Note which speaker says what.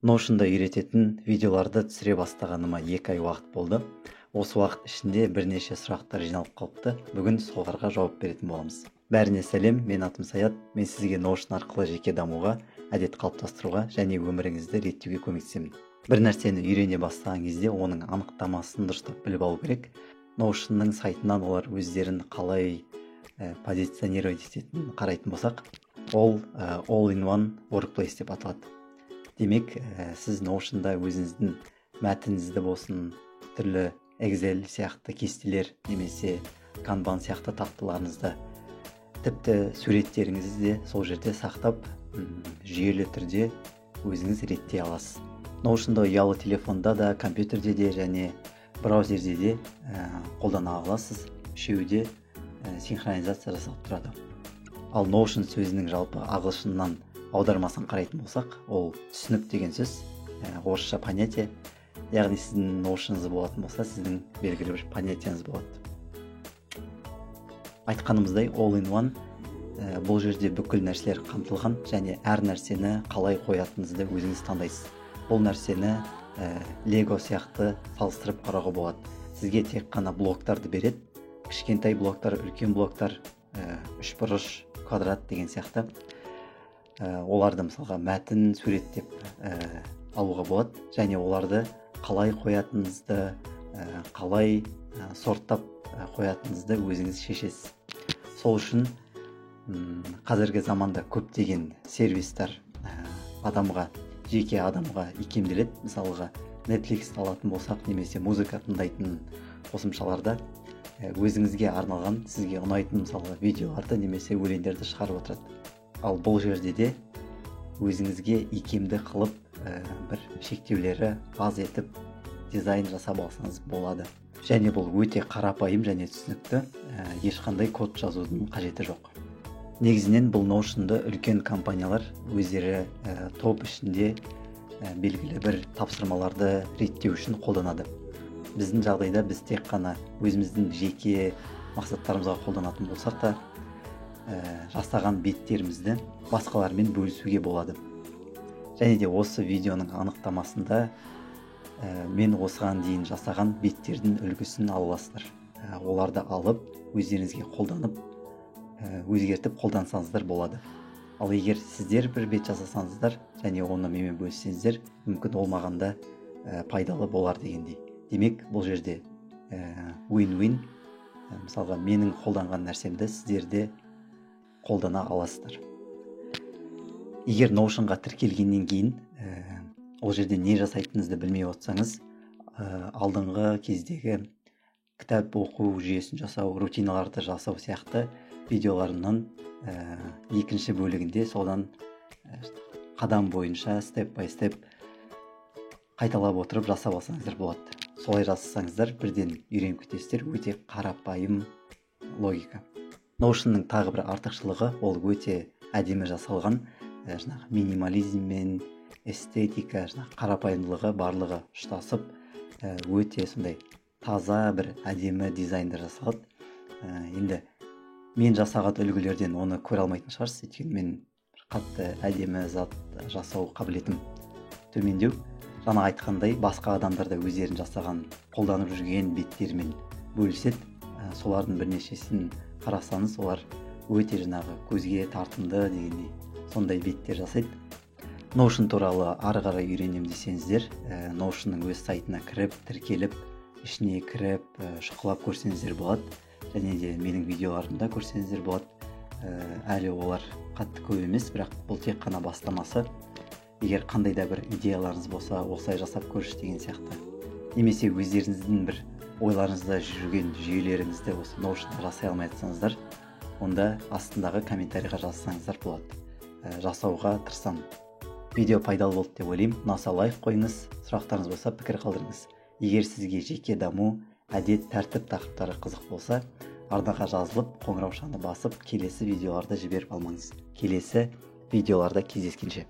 Speaker 1: Notion'da үйрететін видеоларды түсіре бастағаныма 2 ай уақыт болды. Осы уақыт ішінде бірнеше сұрақтар жиналып қалыпты. Бүгін соларға жауап беретін боламыз. Бәріне сәлем, мен атым Саят. Мен сізге Notion арқылы жеке дамуға, әдет қалыптастыруға және өміріңізді реттеуге көмектесемін. Бір нәрсені үйрене бастаған кезде оның анықтамасын дұрыстап біліп алу керек. Notion'ның сайтынан олар өздерін қалай позиционировать ететінін қарайтын болсақ, ол all-in-one workplace деп аталады. Демек, сіз Notion'да өзіңіздің мәтініңізді болсын, түрлі Excel сияқты кестелер немесе Kanban сияқты тақталарыңызды, тіпті суреттеріңізді де сол жерде сақтап, жүйелі түрде өзіңіз реттей аласыз. Notion'да ұялы телефонда да, компьютерде де және браузерде де қолдана аласыз. Үшеуі де синхронизация жасалып тұрады. Ал Notion сөзінің жалпы ағылшыннан аудармасын қарайтын болсақ, ол түсінік деген сөз, орысша понятие. Яғни сіздің Notion'ыңыз болатын болса, сіздің белгілі бір понятиеңіз болады. Айтқанымыздай, all-in-one бұл жерде бүкіл нәрселер қамтылған және әр нәрсені қалай қоятыныңызды өзіңіз таңдайсыз. Бұл нәрсені Lego сияқты салыстырып қарауға болады. Сізге тек қана блоктарды береді. Кішкентай блоктар, үлкен блоктар, үшбұрыш, квадрат деген сияқты. Оларды мысалға мәтін, сурет деп алуға болады, және оларды қалай қоятыныңызды, қалай сорттап қоятыныңызды өзіңіз шешесіз. Сол үшін қазіргі заманда көптеген сервистер жеке адамға икемделеді. Мысалға Netflix алатын болсақ, немесе музыка тыңдайтын қосымшаларда өзіңізге арналған, сізге ұнайтын мысалға видеоларды немесе өлеңдерді шығарып отырады. Ал бұл жерде де өзіңізге икемді қылып, бір шектеулері аз етіп дизайн жасап алсаңыз болады. Және бұл өте қарапайым және түсінікті, ешқандай код жазудың қажеті жоқ. Негізінен бұл Notion'ды үлкен компаниялар өздері топ ішінде белгілі бір тапсырмаларды реттеу үшін қолданады. Біздің жағдайда біз тек қана өзіміздің жеке мақсаттарымызға қолданатын болсақ та, жасаған беттерімізді басқалармен бөлісуге болады. Және де осы видеоның анықтамасында мен осыған дейін жасаған беттердің үлгісін аласыздар. Оларды алып, өздеріңізге қолданып, өзгертіп қолдансаңыздар болады. Ал егер сіздер бір бет жасасаңыздар және оны менімен бөліссеңіздер, мүмкін олмағанда пайдалы болар дегендей. Демек, бұл жерде win-win. Мысалға, менің қолданған нәрсемді сіздерде қолдана аласыздар. Егер Notion'ға тіркелгеннен кейін, ол жерде не жасайтыныңызды білмей отырсаңыз, алдыңғы кездегі кітап оқу жүйесін жасау, рутиналарды жасау сияқты видеоларымнан екінші бөлігінде содан қадам бойынша, степ бай степ қайталап отырып жасап алсаңыздар болады. Солай жасасаңыздар, бірден үйреніп кетесіздер. Өте қарапайым логика. Notion'ның тағы бір артықшылығы, ол өте әдемі жасалған, минимализм мен эстетика, қарапайымдылығы барлығы ұштасып, өте сондай таза бір әдемі дизайнда жасалады. Енді мен жасаған үлгілерден оны көре алмайтын шығарсыз, өйткені мен қатты әдемі зат жасау қабілетім төмендеу. Жаңа айтқандай, басқа адамдар да өздерін жасаған, қолданып жүрген беттерімен бөліседі. Солардың бірнешесін қарасаңыз, олар өте көзге тартымды дегендей сондай беттер жасайды. Notion туралы ары қарай үйренем десеңіздер, Notion'ның өз сайтына кіріп, тіркеліп, ішіне кіріп, шұқылап көрсеңіздер болады. Және де менің видеоларымда көрсеңіздер болады. Әлі олар қатты көп емес, бірақ бұл тек қана бастамасы. Егер қандай да бір идеяларыңыз болса, осылай жасап көріш деген сияқты. Немесе өздеріңіздің бір ойларыңызда жүрген жүйелеріңізді осы Notion'да жасай алмай жатсаңыздар, онда астындағы комментарийға жазсаңыздар болады. Жасауға тырысамын. Видео пайдалы болды деп ойлаймын. Ұнаса лайк қойыңыз, сұрақтарыңыз болса пікір қалдырыңыз. Егер сізге жеке даму, әдет, тәртіп тақырыптары қызық болса, арнаға жазылып, қоңыраушаны басып, келесі видеоларды жіберіп алмаңыз. Келесі видеоларда кездескенше.